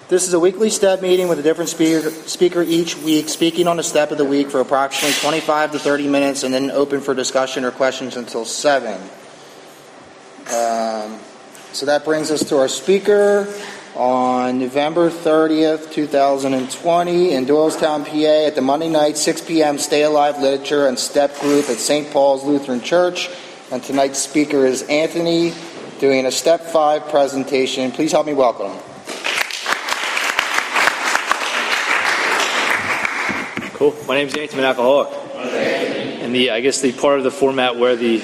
This is a weekly step meeting with a different speaker each week, speaking on a step of the week for approximately 25 to 30 minutes, and then open for discussion or questions until 7. So that brings us to our speaker on November 30th, 2020 in Doylestown, PA at the Monday night 6 p.m. Stay Alive Literature and Step Group at St. Paul's Lutheran Church. And tonight's speaker is Anthony, doing a Step 5 presentation. Please help me welcome him. Cool. My name is Anthony, I'm an alcoholic. And the part of the format where the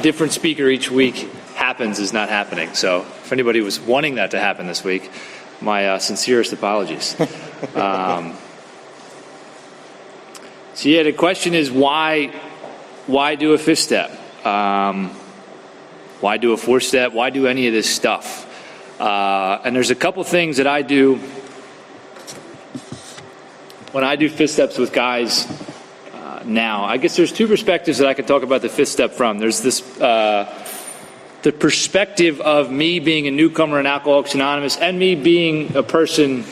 different speaker each week happens is not happening. So if anybody was wanting that to happen this week, my sincerest apologies. So the question is why do a 5th step? Why do a 4th step? Why do any of this stuff? And there's a couple things that I do when I do 5th steps with guys now. I guess there's 2 perspectives that I could talk about the 5th step from. There's this the perspective of me being a newcomer in Alcoholics Anonymous and me being a person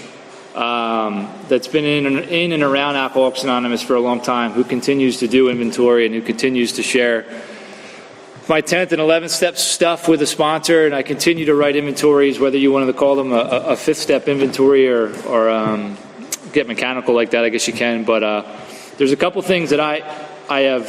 that's been in and around Alcoholics Anonymous for a long time, who continues to do inventory and who continues to share my 10th and 11th step stuff with a sponsor, and I continue to write inventories, whether you wanted to call them a 5th step inventory or get mechanical like that, I guess you can. But there's a couple things that I have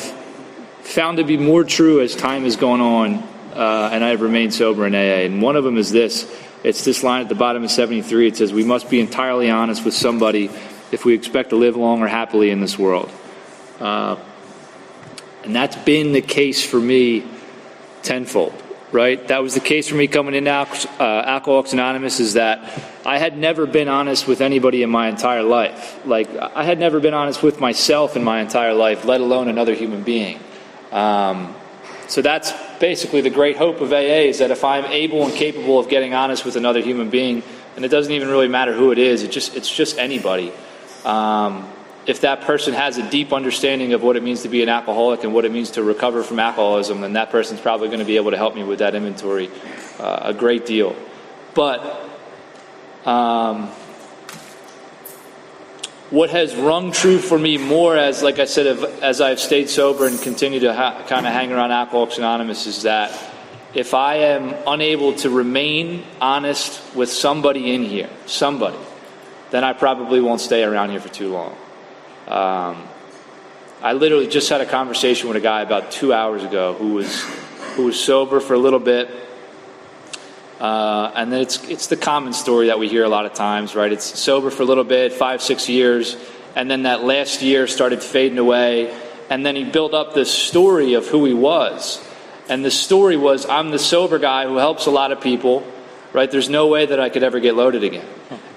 found to be more true as time has gone on, and I have remained sober in AA. And one of them is this. It's this line at the bottom of 73. It says, "We must be entirely honest with somebody if we expect to live long or happily in this world." And that's been the case for me tenfold, right? That was the case for me coming into Alcoholics Anonymous, is that I had never been honest with anybody in my entire life. Like, I had never been honest with myself in my entire life, let alone another human being. So that's basically the great hope of AA, is that if I'm able and capable of getting honest with another human being, and it doesn't even really matter who it is, it's just anybody. If that person has a deep understanding of what it means to be an alcoholic and what it means to recover from alcoholism, then that person's probably going to be able to help me with that inventory a great deal. But what has rung true for me more, as like I said, as I've stayed sober and continue to kind of hang around Alcoholics Anonymous, is that if I am unable to remain honest with somebody in here, then I probably won't stay around here for too long. I literally just had a conversation with a guy about 2 hours ago who was sober for a little bit. And then it's the common story that we hear a lot of times, right? It's sober for a little bit, 5-6 years, and then that last year started fading away, and then he built up this story of who he was. And the story was, I'm the sober guy who helps a lot of people, right? There's no way that I could ever get loaded again.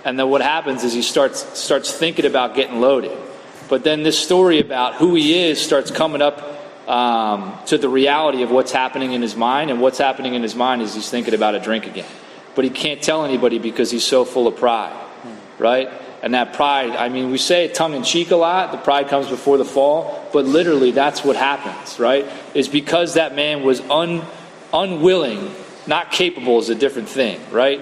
And then what happens is he starts thinking about getting loaded. But then this story about who he is starts coming up to the reality of what's happening in his mind, and what's happening in his mind is he's thinking about a drink again. But he can't tell anybody because he's so full of pride, right? And that pride, I mean, we say it tongue-in-cheek a lot, the pride comes before the fall, but literally that's what happens, right? Is because that man was unwilling, not capable is a different thing, right?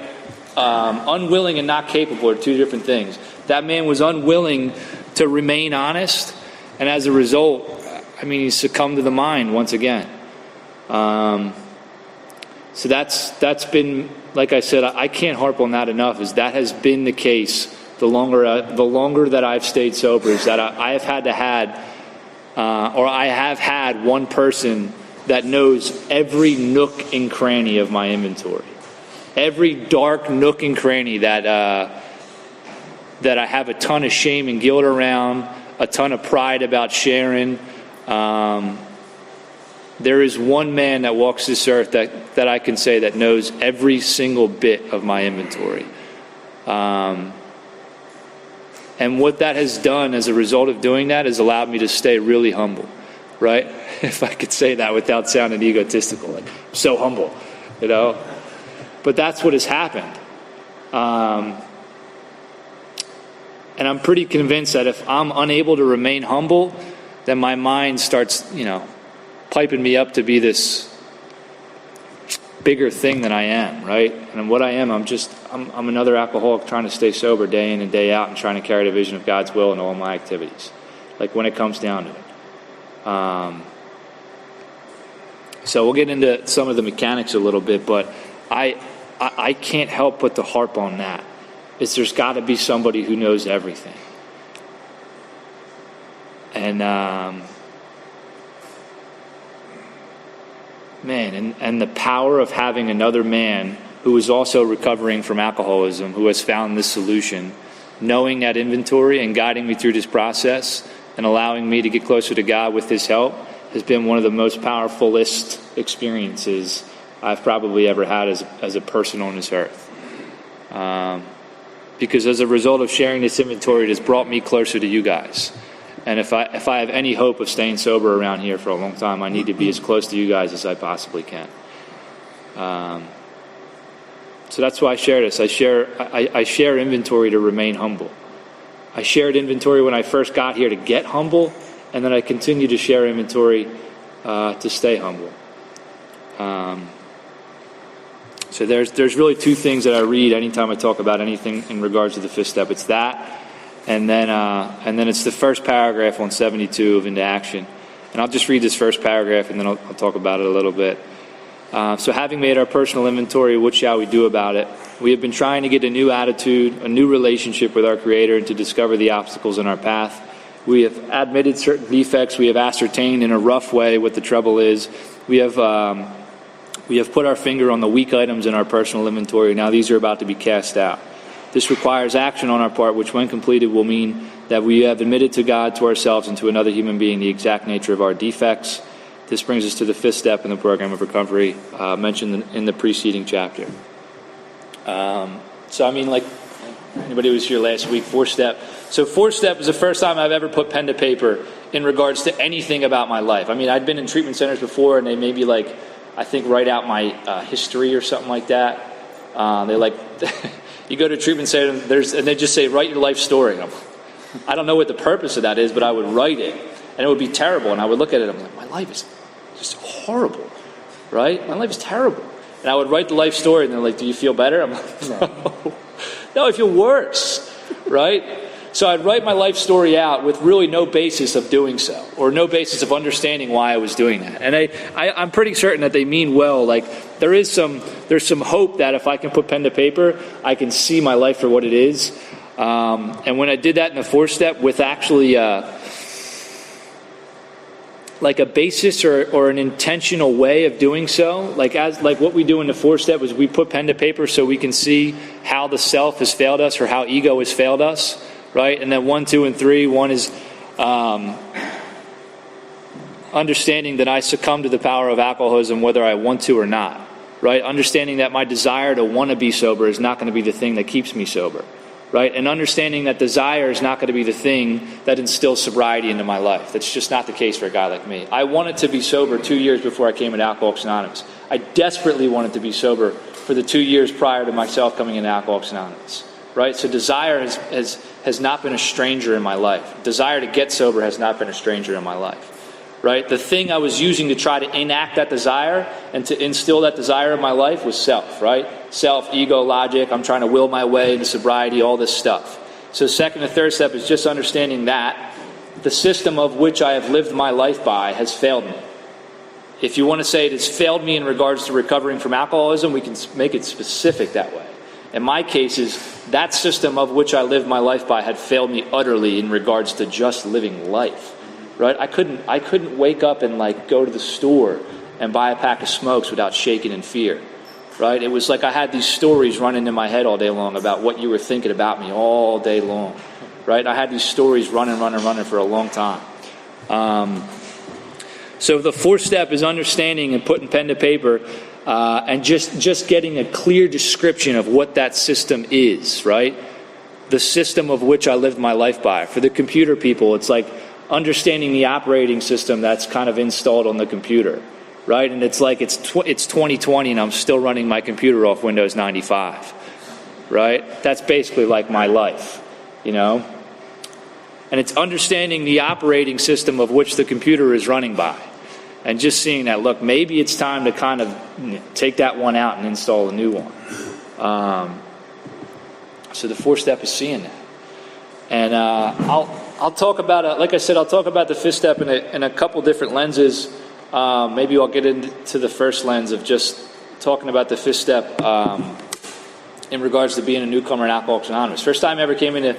Unwilling and not capable are 2 different things. That man was unwilling to remain honest, and as a result, I mean, he succumbed to the mind once again. So that's been, like I said, I can't harp on that enough, is that has been the case the longer that I've stayed sober, is that I have had one person that knows every nook and cranny of my inventory. Every dark nook and cranny that I have a ton of shame and guilt around, a ton of pride about sharing. There is one man that walks this earth that I can say that knows every single bit of my inventory. And what that has done as a result of doing that has allowed me to stay really humble, right? If I could say that without sounding egotistical, like, I'm so humble, you know? But that's what has happened. And I'm pretty convinced that if I'm unable to remain humble, then my mind starts, piping me up to be this bigger thing than I am, right? And what I am, I'm another alcoholic trying to stay sober day in and day out and trying to carry the vision of God's will in all my activities, like when it comes down to it. So we'll get into some of the mechanics a little bit, but I can't help but to harp on that. There's got to be somebody who knows everything. And and the power of having another man who is also recovering from alcoholism, who has found this solution, knowing that inventory and guiding me through this process and allowing me to get closer to God with his help, has been one of the most powerfulest experiences I've probably ever had as a person on this earth. Because as a result of sharing this inventory, it has brought me closer to you guys. And if I have any hope of staying sober around here for a long time, I need to be as close to you guys as I possibly can. So that's why I share this. I share inventory to remain humble. I shared inventory when I first got here to get humble, and then I continue to share inventory to stay humble. So there's really two things that I read anytime I talk about anything in regards to the fifth step. It's that, and then it's the first paragraph on 72 of Into Action. And I'll just read this first paragraph, and then I'll talk about it a little bit. So having made our personal inventory, what shall we do about it? We have been trying to get a new attitude, a new relationship with our Creator, and to discover the obstacles in our path. We have admitted certain defects. We have ascertained in a rough way what the trouble is. We have put our finger on the weak items in our personal inventory. Now these are about to be cast out. This requires action on our part, which when completed will mean that we have admitted to God, to ourselves, and to another human being the exact nature of our defects. This brings us to the fifth step in the program of recovery mentioned in the preceding chapter. So, I mean, like, anybody who was here last week, fourth step. So fourth step is the first time I've ever put pen to paper in regards to anything about my life. I mean, I'd been in treatment centers before, and they maybe, like, I think write out my history or something like that. They like, you go to a treatment center, and they just say, write your life story. I don't know what the purpose of that is, but I would write it, and it would be terrible. And I would look at it, and I'm like, my life is just horrible, right? My life is terrible. And I would write the life story, and they're like, do you feel better? I'm like, no, I feel worse, right? So I'd write my life story out with really no basis of doing so, or no basis of understanding why I was doing that. And I'm pretty certain that they mean well. Like, there's some hope that if I can put pen to paper, I can see my life for what it is. And when I did that in the fourth step with actually like a basis or an intentional way of doing so, like what we do in the fourth step is we put pen to paper so we can see how the self has failed us or how ego has failed us, right? And then 1, 2, and 3, 1 is understanding that I succumb to the power of alcoholism whether I want to or not, right? Understanding that my desire to want to be sober is not going to be the thing that keeps me sober. Right? And understanding that desire is not going to be the thing that instills sobriety into my life. That's just not the case for a guy like me. I wanted to be sober 2 years before I came into Alcoholics Anonymous. I desperately wanted to be sober for the 2 years prior to myself coming into Alcoholics Anonymous. Right? So desire has not been a stranger in my life. Desire to get sober has not been a stranger in my life. Right? The thing I was using to try to enact that desire and to instill that desire in my life was self, right? Self, ego, logic. I'm trying to will my way into sobriety, all this stuff. So second and third step is just understanding that the system of which I have lived my life by has failed me. If you want to say it has failed me in regards to recovering from alcoholism, we can make it specific that way. In my cases, that system of which I lived my life by had failed me utterly in regards to just living life. Right? I couldn't wake up and like go to the store and buy a pack of smokes without shaking in fear. Right? It was like I had these stories running in my head all day long about what you were thinking about me all day long. Right? I had these stories running for a long time. So the fourth step is understanding and putting pen to paper and just getting a clear description of what that system is, right? The system of which I lived my life by. For the computer people, it's like understanding the operating system that's kind of installed on the computer, right? And it's like it's 2020 and I'm still running my computer off Windows 95, right? That's basically like my life, you know? And it's understanding the operating system of which the computer is running by. And just seeing that, look, maybe it's time to kind of take that one out and install a new one. So the fourth step is seeing that. And I'll talk about it. Like I said, I'll talk about the fifth step in a couple different lenses. Maybe I'll get into the first lens of just talking about the fifth step in regards to being a newcomer in Alcoholics Anonymous. First time I ever came into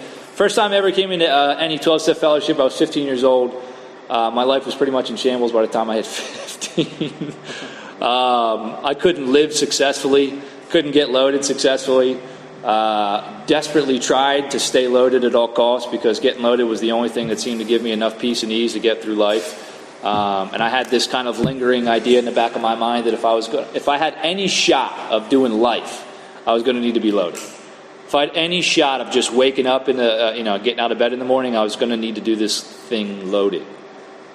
any 12-step fellowship, I was 15 years old. My life was pretty much in shambles by the time I hit 15. I couldn't live successfully, couldn't get loaded successfully. Desperately tried to stay loaded at all costs because getting loaded was the only thing that seemed to give me enough peace and ease to get through life. And I had this kind of lingering idea in the back of my mind that if I had any shot of doing life, I was going to need to be loaded. If I had any shot of just waking up in getting out of bed in the morning, I was going to need to do this thing loaded,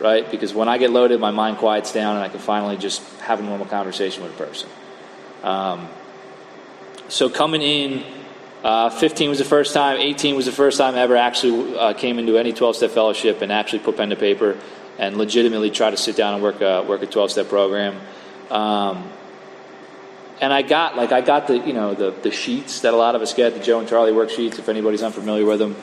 right? Because when I get loaded, my mind quiets down and I can finally just have a normal conversation with a person. So coming in, 15 was the first time, 18 was the first time I ever actually came into any 12-step fellowship and actually put pen to paper and legitimately try to sit down and work a 12-step program. And I got the sheets that a lot of us get, the Joe and Charlie worksheets, if anybody's unfamiliar with them.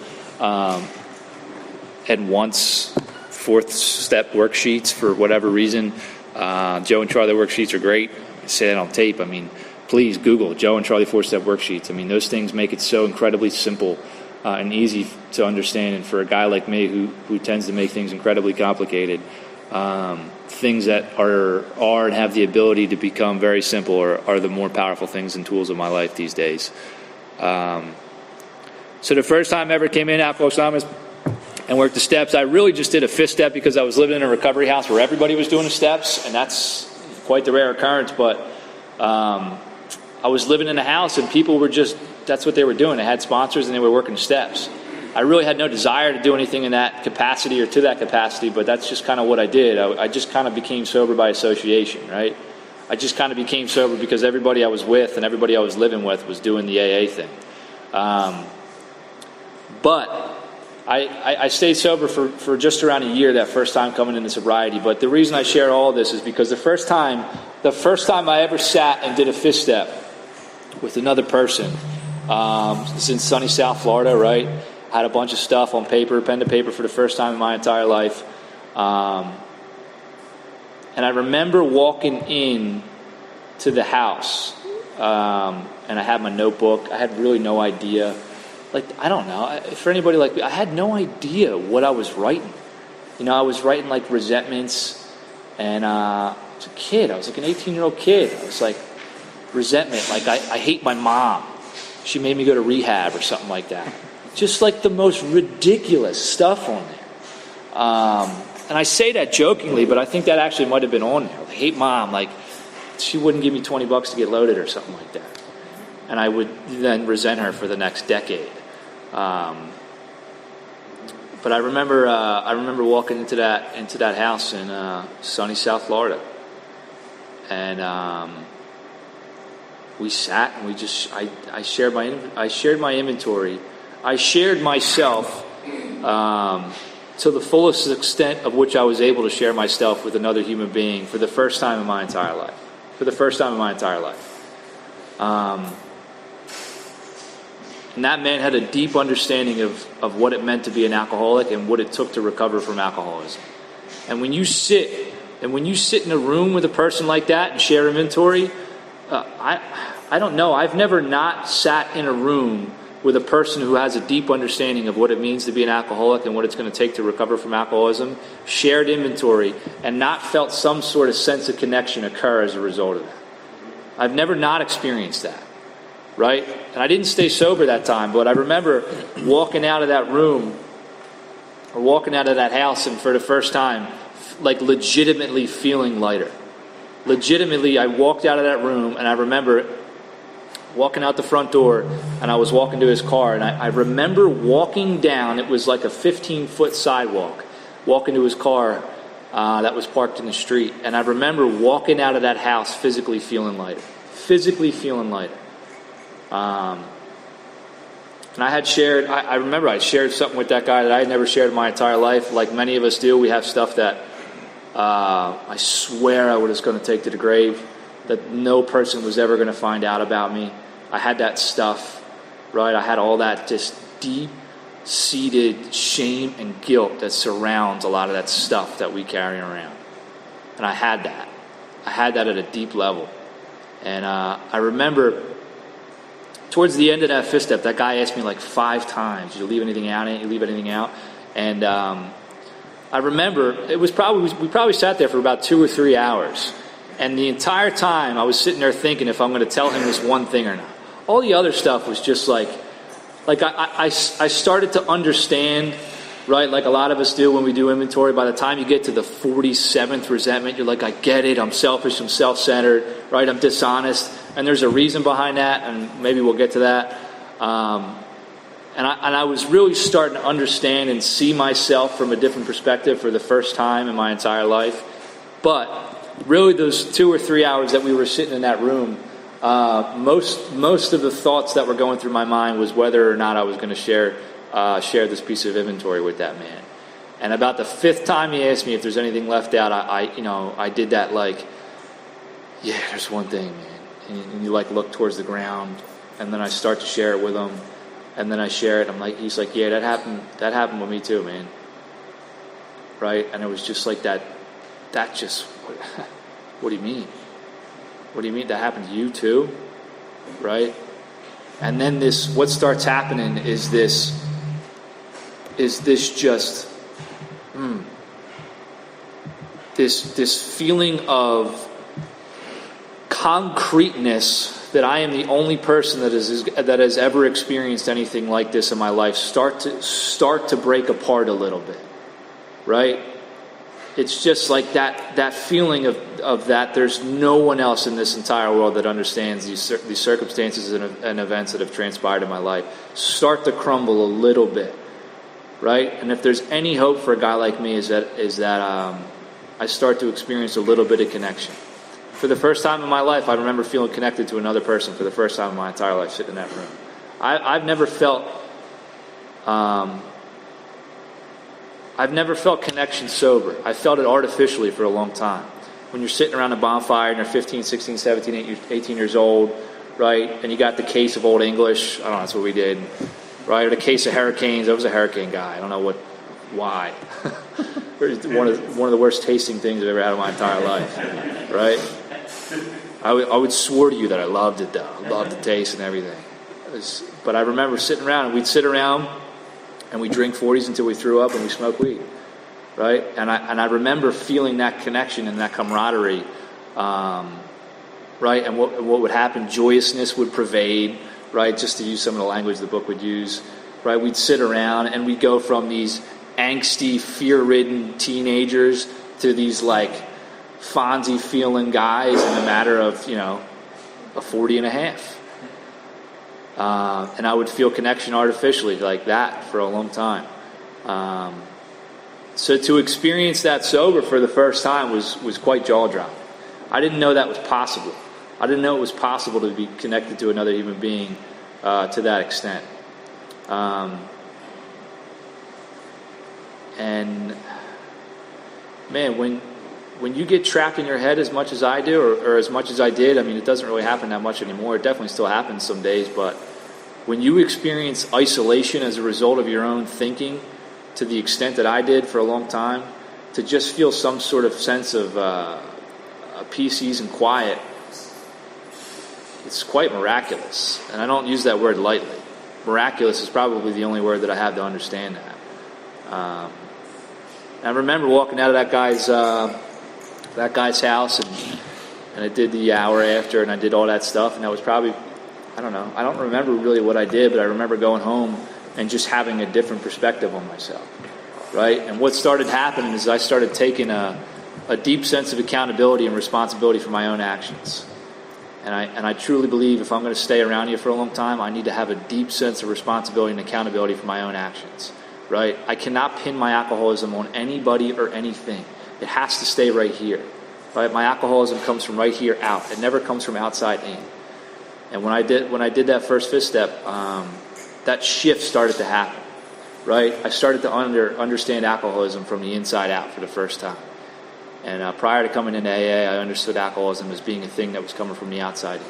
And once fourth step worksheets for whatever reason. Joe and Charlie worksheets are great. I say that on tape. I mean, please Google Joe and Charlie 4-step worksheets. I mean, those things make it so incredibly simple and easy to understand. And for a guy like me who tends to make things incredibly complicated, things that are and have the ability to become very simple are the more powerful things and tools of my life these days. So the first time I ever came in Alcoholics Anonymous and worked the steps, I really just did a fifth step because I was living in a recovery house where everybody was doing the steps, and that's quite the rare occurrence. But I was living in a house and people were that's what they were doing. They had sponsors and they were working the steps. I really had no desire to do anything in that capacity or to that capacity, but that's just kind of what I did. I just kind of became sober by association, right? I just kind of became sober because everybody I was with and everybody I was living with was doing the AA thing. But I stayed sober for just around a year that first time coming into sobriety. But the reason I share all of this is because the first time I ever sat and did a fifth step with another person, it's in sunny South Florida, right? Had a bunch of stuff on paper, pen to paper for the first time in my entire life. And I remember walking in to the house, and I had my notebook. I had really no idea. I don't know. For anybody like me, I had no idea what I was writing. I was writing resentments, and I was a kid. I was like an 18-year-old kid. I was like, resentment. I hate my mom. She made me go to rehab or something like that. Just the most ridiculous stuff on there. And I say that jokingly, but I think that actually might have been on there. I hate mom. She wouldn't give me $20 to get loaded or something like that. And I would then resent her for the next decade. But I remember walking into that house in sunny South Florida, and we sat and I shared my inventory. I shared myself to the fullest extent of which I was able to share myself with another human being for the first time in my entire life. And that man had a deep understanding of what it meant to be an alcoholic and what it took to recover from alcoholism. And when you sit in a room with a person like that and share inventory, I don't know. I've never not sat in a room with a person who has a deep understanding of what it means to be an alcoholic and what it's going to take to recover from alcoholism, shared inventory, and not felt some sort of sense of connection occur as a result of that. I've never not experienced that, right? And I didn't stay sober that time, but I remember walking out of that room or walking out of that house and for the first time, legitimately feeling lighter. Legitimately, I walked out of that room and I remember walking out the front door, and I was walking to his car, and I remember walking down, it was like a 15-foot sidewalk, walking to his car that was parked in the street, and I remember walking out of that house physically feeling lighter. And I remember I shared something with that guy that I had never shared in my entire life. Like many of us do, we have stuff that I swear I was going to take to the grave, that no person was ever going to find out about me. I had that stuff, right? I had all that just deep-seated shame and guilt that surrounds a lot of that stuff that we carry around. And I had that. I had that at a deep level. And I remember towards the end of that fifth step, that guy asked me like 5 times, "Did you leave anything out? Did you leave anything out?" And I remember we probably sat there for about 2 or 3 hours. And the entire time I was sitting there thinking if I'm going to tell him this one thing or not. All the other stuff was just like I started to understand, right? Like a lot of us do when we do inventory. By the time you get to the 47th resentment, you're like, I get it. I'm selfish. I'm self-centered, right? I'm dishonest. And there's a reason behind that. And maybe we'll get to that. And I was really starting to understand and see myself from a different perspective for the first time in my entire life. But really those 2 or 3 hours that we were sitting in that room, most of the thoughts that were going through my mind was whether or not I was going to share this piece of inventory with that man. And about the 5th time he asked me if there's anything left out, I did that like, yeah, there's one thing, man. And you like look towards the ground, and then I start to share it with him. And then I share it. He's like, yeah, that happened with me too, man. Right? And it was just like that just, what do you mean? What do you mean that happened to you too? Right? And then what starts happening is this just, this feeling of concreteness that I am the only person that has ever experienced anything like this in my life start to break apart a little bit, right? It's just like that feeling of that there's no one else in this entire world that understands these circumstances and events that have transpired in my life start to crumble a little bit, right? And if there's any hope for a guy like me is that I start to experience a little bit of connection. For the first time in my life, I remember feeling connected to another person for the first time in my entire life sitting in that room. I've never felt connection sober. I felt it artificially for a long time. When you're sitting around a bonfire and you're 15, 16, 17, 18 years old, right, and you got the case of Old English, I don't know, that's what we did, right, or the case of hurricanes. I was a hurricane guy. I don't know why. one of the worst tasting things I've ever had in my entire life, right? I would swear to you that I loved it, though. I loved the taste and everything. But I remember sitting around, and we'd sit around, and we'd drink 40s until we threw up, and we smoked weed, right? And I remember feeling that connection and that camaraderie, right? And what would happen, joyousness would pervade, right? Just to use some of the language the book would use, right? We'd sit around, and we'd go from these angsty, fear-ridden teenagers to these, like, Fonzie feeling guys in a matter of, a 40 and a half. And I would feel connection artificially like that for a long time. So to experience that sober for the first time was quite jaw-dropping. I didn't know that was possible. I didn't know it was possible to be connected to another human being to that extent. And man, when you get trapped in your head as much as I do, or as much as I did, I mean, it doesn't really happen that much anymore. It definitely still happens some days, but when you experience isolation as a result of your own thinking, to the extent that I did for a long time, to just feel some sort of sense of peace, ease, and quiet, it's quite miraculous. And I don't use that word lightly. Miraculous is probably the only word that I have to understand that. I remember walking out of that guy's house, and I did the hour after, and I did all that stuff, and that was probably, I don't know, I don't remember really what I did, but I remember going home and just having a different perspective on myself, right? And what started happening is I started taking a deep sense of accountability and responsibility for my own actions. And I truly believe if I'm going to stay around here for a long time, I need to have a deep sense of responsibility and accountability for my own actions, right? I cannot pin my alcoholism on anybody or anything. It has to stay right here, right? My alcoholism comes from right here out. It never comes from outside in. And when I did that first fifth step, that shift started to happen, right? I started to understand alcoholism from the inside out for the first time. And prior to coming into AA, I understood alcoholism as being a thing that was coming from the outside.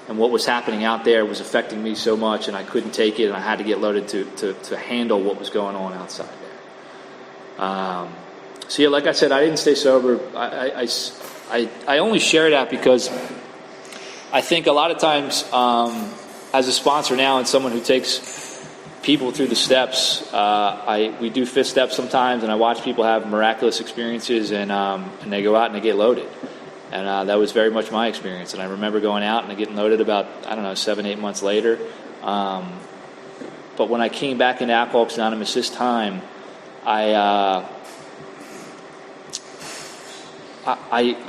And what was happening out there was affecting me so much, and I couldn't take it, and I had to get loaded to handle what was going on outside there. So yeah, like I said, I didn't stay sober. I only share that because I think a lot of times, as a sponsor now and someone who takes people through the steps, we do fifth steps sometimes, and I watch people have miraculous experiences, and they go out and they get loaded. And that was very much my experience. And I remember going out and getting loaded about, 7-8 months later. But when I came back into Alcoholics Anonymous this time, I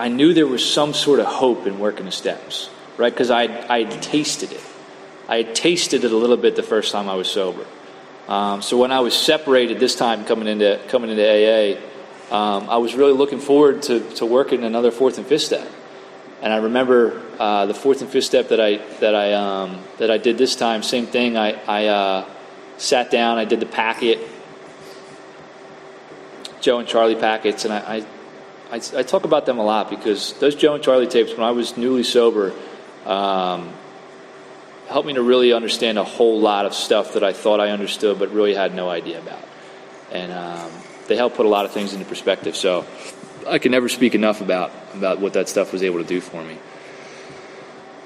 knew there was some sort of hope in working the steps, right? Because I had tasted it. I had tasted it a little bit the first time I was sober. So when I was separated this time coming into AA, I was really looking forward to working another fourth and fifth step. And I remember the fourth and fifth step that I did this time. Same thing. I sat down. I did the packet, Joe and Charlie packets, and I talk about them a lot because those Joe and Charlie tapes, when I was newly sober, helped me to really understand a whole lot of stuff that I thought I understood but really had no idea about. And they helped put a lot of things into perspective. So I can never speak enough about what that stuff was able to do for me.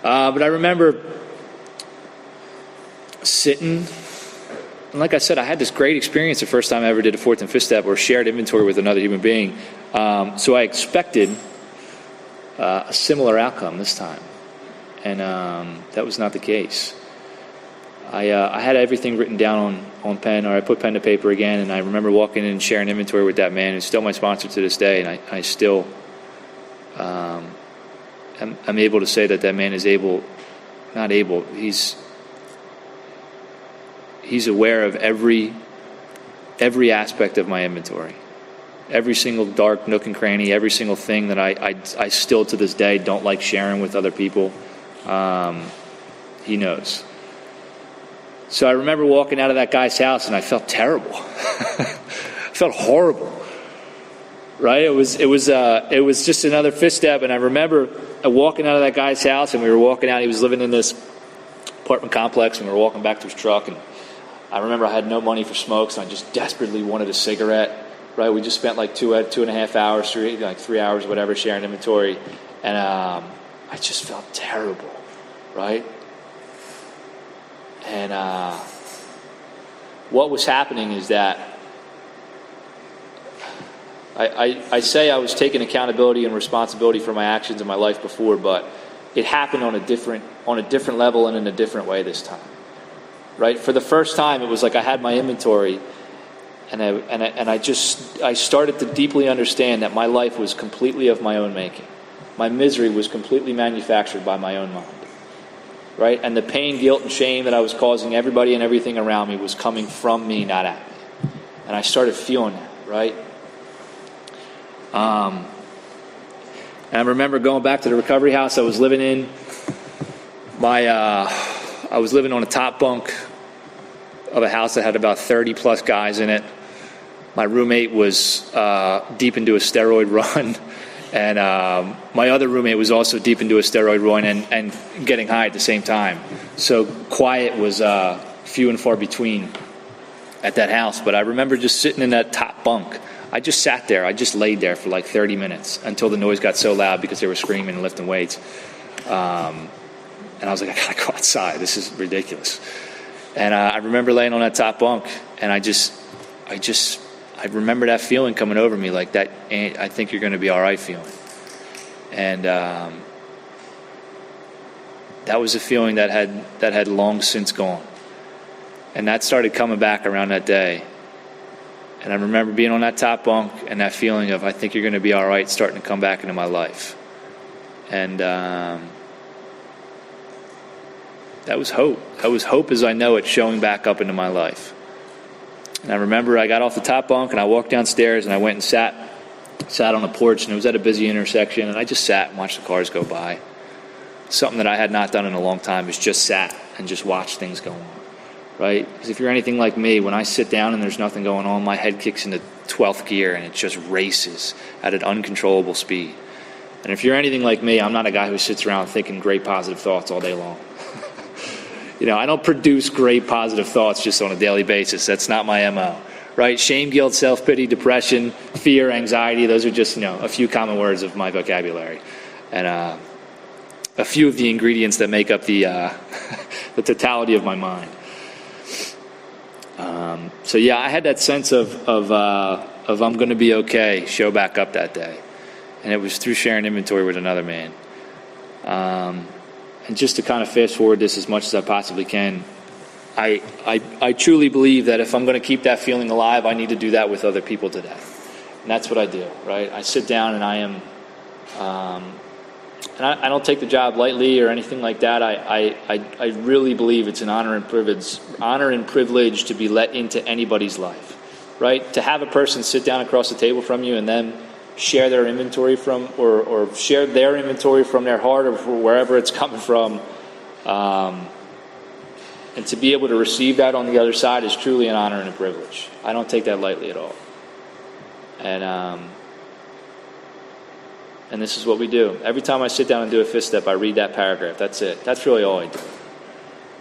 But I remember sitting, and like I said, I had this great experience the first time I ever did a fourth and fifth step or shared inventory with another human being. So I expected a similar outcome this time. And that was not the case. I had everything written down on pen, or I put pen to paper again, and I remember walking in and sharing inventory with that man who's still my sponsor to this day, and I still I'm able to say that man is he's aware of every aspect of my inventory. Every single dark nook and cranny, every single thing that I still to this day don't like sharing with other people. He knows. So I remember walking out of that guy's house and I felt terrible. I felt horrible. Right? It was just another fifth step, and I remember walking out of that guy's house, and we were walking out. He was living in this apartment complex, and we were walking back to his truck, and I remember I had no money for smokes, and I just desperately wanted a cigarette. Right? We just spent like 2.5 hours, 3 hours, whatever, sharing inventory, and I just felt terrible. Right? And what was happening is that I say I was taking accountability and responsibility for my actions in my life before, but it happened on a different level and in a different way this time. Right? For the first time, it was like I had my inventory, and I started to deeply understand that my life was completely of my own making. My misery was completely manufactured by my own mind. Right? And the pain, guilt, and shame that I was causing everybody and everything around me was coming from me, not at me. And I started feeling that, right? And I remember going back to the recovery house I was living in. I was living on a top bunk of a house that had about 30 plus guys in it. My roommate was deep into a steroid run. And my other roommate was also deep into a steroid run and getting high at the same time. So quiet was few and far between at that house. But I remember just sitting in that top bunk. I just sat there. I just laid there for like 30 minutes until the noise got so loud because they were screaming and lifting weights. And I was like, I gotta go outside. This is ridiculous. And I remember laying on that top bunk, and I remember that feeling coming over me, like that, I think you're going to be all right feeling. And that was a feeling that had long since gone. And that started coming back around that day. And I remember being on that top bunk and that feeling of, I think you're going to be all right, starting to come back into my life. And that was hope. That was hope as I know it showing back up into my life. And I remember I got off the top bunk and I walked downstairs and I went and sat on the porch, and it was at a busy intersection, and I just sat and watched the cars go by. Something that I had not done in a long time is just sat and just watched things go on. right? Because if you're anything like me, when I sit down and there's nothing going on, my head kicks into 12th gear and it just races at an uncontrollable speed. And if you're anything like me, I'm not a guy who sits around thinking great positive thoughts all day long. I don't produce great positive thoughts just on a daily basis. That's not my MO, right? Shame, guilt, self-pity, depression, fear, anxiety, those are just, a few common words of my vocabulary. And a few of the ingredients that make up the the totality of my mind. So yeah, I had that sense of I'm going to be okay, show back up that day. And it was through sharing inventory with another man. And just to kind of fast forward this as much as I possibly can, I truly believe that if I'm going to keep that feeling alive, I need to do that with other people today. And that's what I do, right? I sit down and I am, and I don't take the job lightly or anything like that. I really believe it's an honor and privilege to be let into anybody's life, right? To have a person sit down across the table from you and then share their inventory from, or share their inventory from their heart or wherever it's coming from, and to be able to receive that on the other side is truly an honor and a privilege. I don't take that lightly at all. And this is what we do. Every time I sit down and do a fifth step, I read that paragraph. That's it. That's really all I do.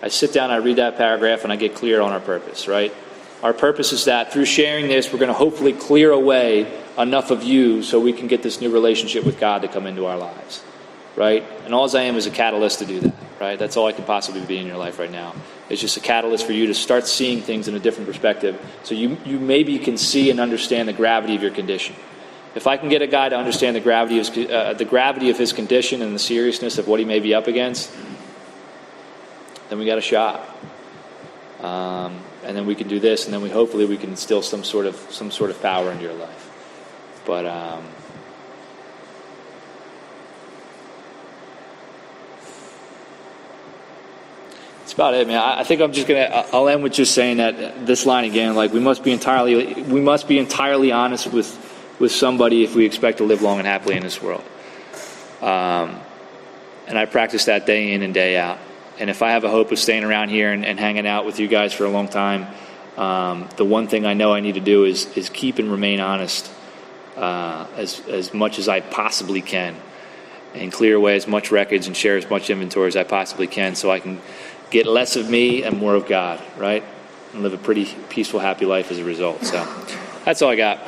I sit down, I read that paragraph, and I get clear on our purpose, right? Our purpose is that through sharing this, we're going to hopefully clear away enough of you so we can get this new relationship with God to come into our lives, right? And all I am is a catalyst to do that, right? That's all I can possibly be in your life right now. It's just a catalyst for you to start seeing things in a different perspective so you maybe can see and understand the gravity of your condition. If I can get a guy to understand the gravity of his condition and the seriousness of what he may be up against, then we got a shot. And then we can do this, and then hopefully we can instill some sort of power into your life. But that's about it, man. I think I'll end with just saying that this line again, like we must be entirely honest with somebody if we expect to live long and happily in this world. And I practice that day in and day out. And if I have a hope of staying around here and hanging out with you guys for a long time, the one thing I know I need to do is keep and remain honest as much as I possibly can, and clear away as much wreckage and share as much inventory as I possibly can so I can get less of me and more of God, right? And live a pretty peaceful, happy life as a result. So that's all I got.